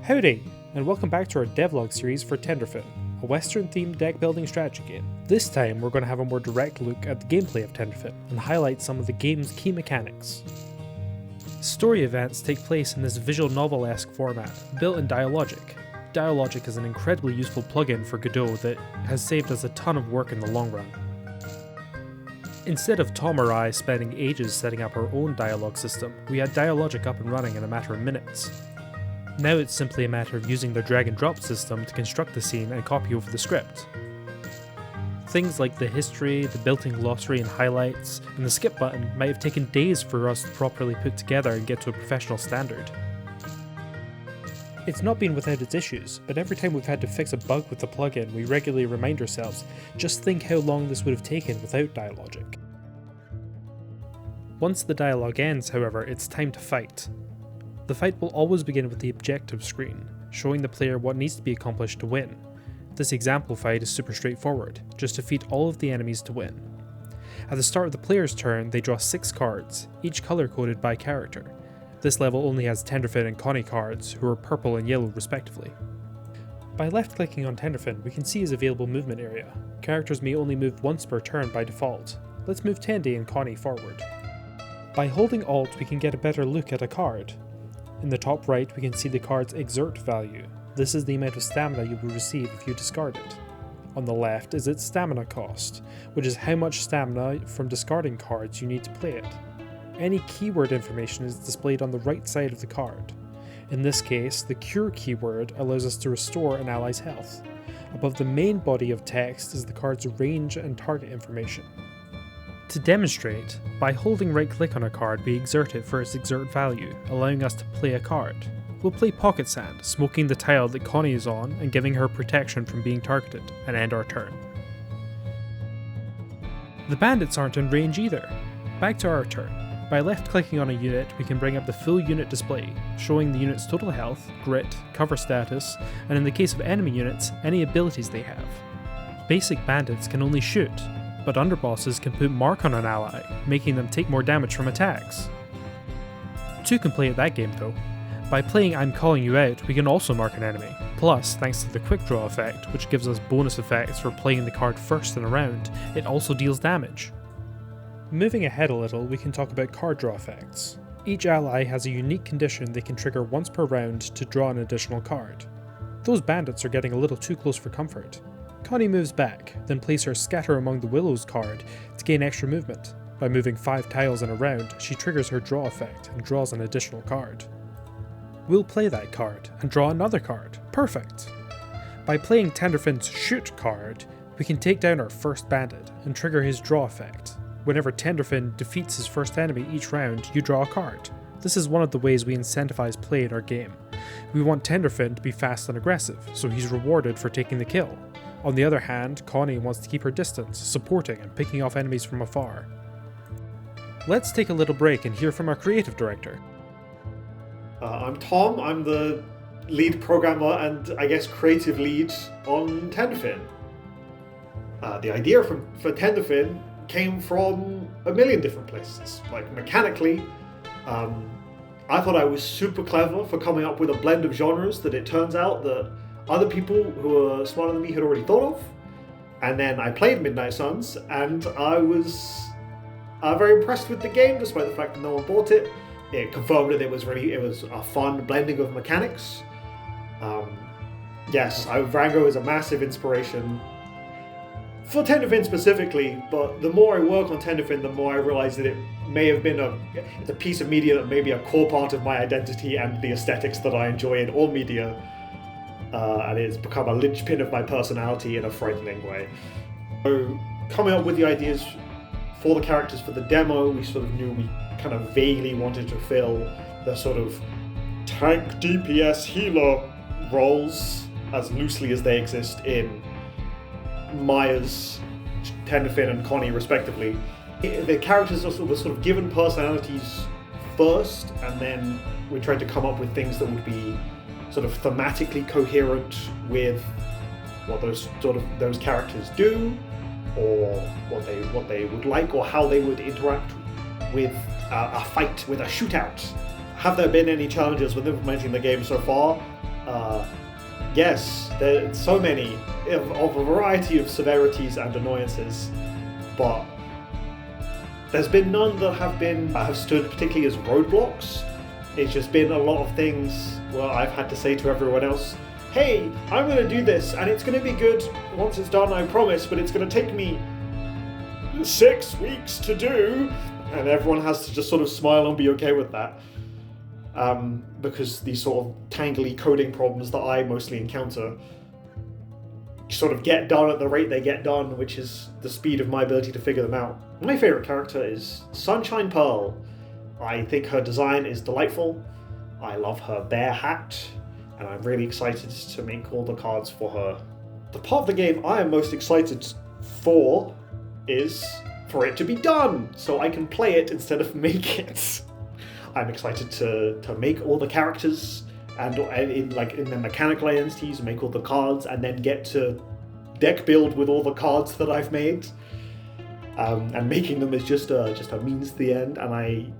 Howdy, and welcome back to our Devlog series for Tenderfin, a Western-themed deck-building strategy game. This time we're going to have a more direct look at the gameplay of Tenderfin, and highlight some of the game's key mechanics. Story events take place in this visual novel-esque format, built in Dialogic. Dialogic is an incredibly useful plugin for Godot that has saved us a ton of work in the long run. Instead of Tom or I spending ages setting up our own dialogue system, we had Dialogic up and running in a matter of minutes. Now it's simply a matter of using the drag and drop system to construct the scene and copy over the script. Things like the history, the built-in glossary and highlights, and the skip button might have taken days for us to properly put together and get to a professional standard. It's not been without its issues, but every time we've had to fix a bug with the plugin, we regularly remind ourselves, just think how long this would have taken without Dialogic. Once the dialogue ends, however, it's time to fight. The fight will always begin with the objective screen, showing the player what needs to be accomplished to win. This example fight is super straightforward, just defeat all of the enemies to win. At the start of the player's turn, they draw 6 cards, each color-coded by character. This level only has Tenderfin and Connie cards, who are purple and yellow respectively. By left-clicking on Tenderfin, we can see his available movement area. Characters may only move once per turn by default. Let's move Tendy and Connie forward. By holding Alt, we can get a better look at a card. In the top right, we can see the card's exert value. This is the amount of stamina you will receive if you discard it. On the left is its stamina cost, which is how much stamina from discarding cards you need to play it. Any keyword information is displayed on the right side of the card. In this case, the cure keyword allows us to restore an ally's health. Above the main body of text is the card's range and target information. To demonstrate, by holding right click on a card we exert it for its exert value, allowing us to play a card. We'll play Pocket Sand, smoking the tile that Connie is on and giving her protection from being targeted, and end our turn. The bandits aren't in range either. Back to our turn. By left clicking on a unit we can bring up the full unit display, showing the unit's total health, grit, cover status, and in the case of enemy units, any abilities they have. Basic bandits can only shoot, but underbosses can put mark on an ally, making them take more damage from attacks. 2 can play at that game though. By playing I'm Calling You Out, we can also mark an enemy. Plus, thanks to the quick draw effect, which gives us bonus effects for playing the card first in a round, it also deals damage. Moving ahead a little, we can talk about card draw effects. Each ally has a unique condition they can trigger once per round to draw an additional card. Those bandits are getting a little too close for comfort. Connie moves back, then plays her Scatter Among the Willows card to gain extra movement. By moving 5 tiles in a round, she triggers her draw effect and draws an additional card. We'll play that card and draw another card. Perfect! By playing Tenderfin's Shoot card, we can take down our first bandit and trigger his draw effect. Whenever Tenderfin defeats his first enemy each round, you draw a card. This is one of the ways we incentivize play in our game. We want Tenderfin to be fast and aggressive, so he's rewarded for taking the kill. On the other hand, Connie wants to keep her distance, supporting and picking off enemies from afar. Let's take a little break and hear from our creative director. I'm Tom, I'm the lead programmer and I guess creative lead on Tenderfin. The idea for Tenderfin came from a million different places. Like mechanically, I thought I was super clever for coming up with a blend of genres that it turns out that other people who are smarter than me had already thought of. And then I played Midnight Suns and I was very impressed with the game despite the fact that no one bought it. It confirmed that it was a fun blending of mechanics. Yes, Vrango is a massive inspiration for Tenderfin specifically, but the more I work on Tenderfin, the more I realize that it may have been a piece of media that may be a core part of my identity and the aesthetics that I enjoy in all media. And it's become a linchpin of my personality in a frightening way. So, coming up with the ideas for the characters for the demo, we sort of knew we kind of vaguely wanted to fill the sort of tank DPS healer roles as loosely as they exist in Maya's, Tenderfin and Connie respectively. The characters were sort of given personalities first, and then we tried to come up with things that would be sort of thematically coherent with what those characters do, or what they would like, or how they would interact with a fight, with a shootout. Have there been any challenges with implementing the game so far? Yes, there's so many of a variety of severities and annoyances, but there's been none that have stood particularly as roadblocks. It's just been a lot of things where I've had to say to everyone else, hey, I'm going to do this, and it's going to be good once it's done, I promise, but it's going to take me 6 weeks to do, and everyone has to just sort of smile and be okay with that. Because these sort of tangly coding problems that I mostly encounter sort of get done at the rate they get done, which is the speed of my ability to figure them out. My favourite character is Sunshine Pearl. I think her design is delightful. I love her bear hat, and I'm really excited to make all the cards for her. The part of the game I am most excited for is for it to be done, so I can play it instead of make it. I'm excited to make all the characters and in the mechanical entities, make all the cards, and then get to deck build with all the cards that I've made. And making them is just a means to the end, and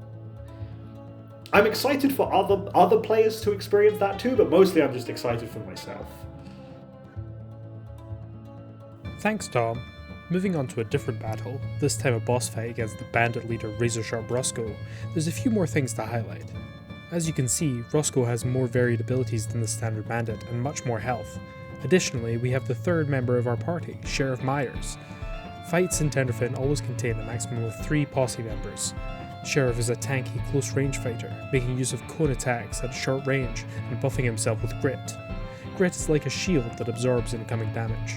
I'm excited for other players to experience that too, but mostly I'm just excited for myself. Thanks, Tom. Moving on to a different battle, this time a boss fight against the bandit leader Razor Sharp Roscoe, there's a few more things to highlight. As you can see, Roscoe has more varied abilities than the standard bandit and much more health. Additionally, we have the third member of our party, Sheriff Myers. Fights in Tenderfin always contain a maximum of 3 posse members. Sheriff is a tanky close-range fighter, making use of cone attacks at short range and buffing himself with Grit. Grit is like a shield that absorbs incoming damage.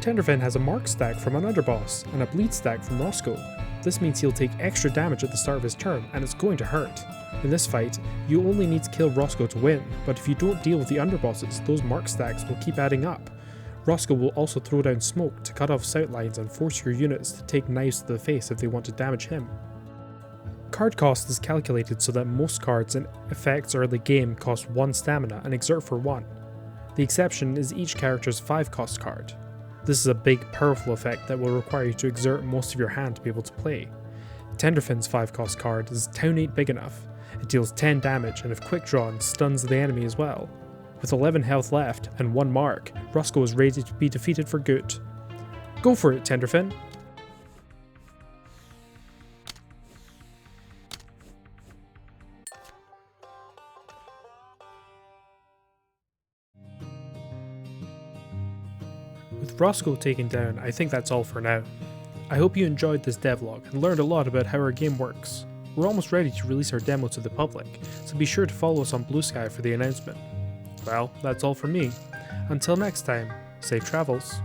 Tenderfin has a mark stack from an underboss and a bleed stack from Roscoe. This means he'll take extra damage at the start of his turn, and it's going to hurt. In this fight, you only need to kill Roscoe to win, but if you don't deal with the underbosses, those mark stacks will keep adding up. Roscoe will also throw down smoke to cut off sightlines and force your units to take knives to the face if they want to damage him. Card cost is calculated so that most cards and effects early game cost 1 stamina and exert for 1. The exception is each character's 5-cost card. This is a big, powerful effect that will require you to exert most of your hand to be able to play. Tenderfin's 5-cost card is Town Ain't Big Enough. It deals 10 damage and if quick drawn, stuns the enemy as well. With 11 health left and 1 mark, Roscoe is ready to be defeated for good. Go for it, Tenderfin! With Roscoe taken down, I think that's all for now. I hope you enjoyed this devlog and learned a lot about how our game works. We're almost ready to release our demo to the public, so be sure to follow us on Blue Sky for the announcement. Well, that's all from me. Until next time, safe travels.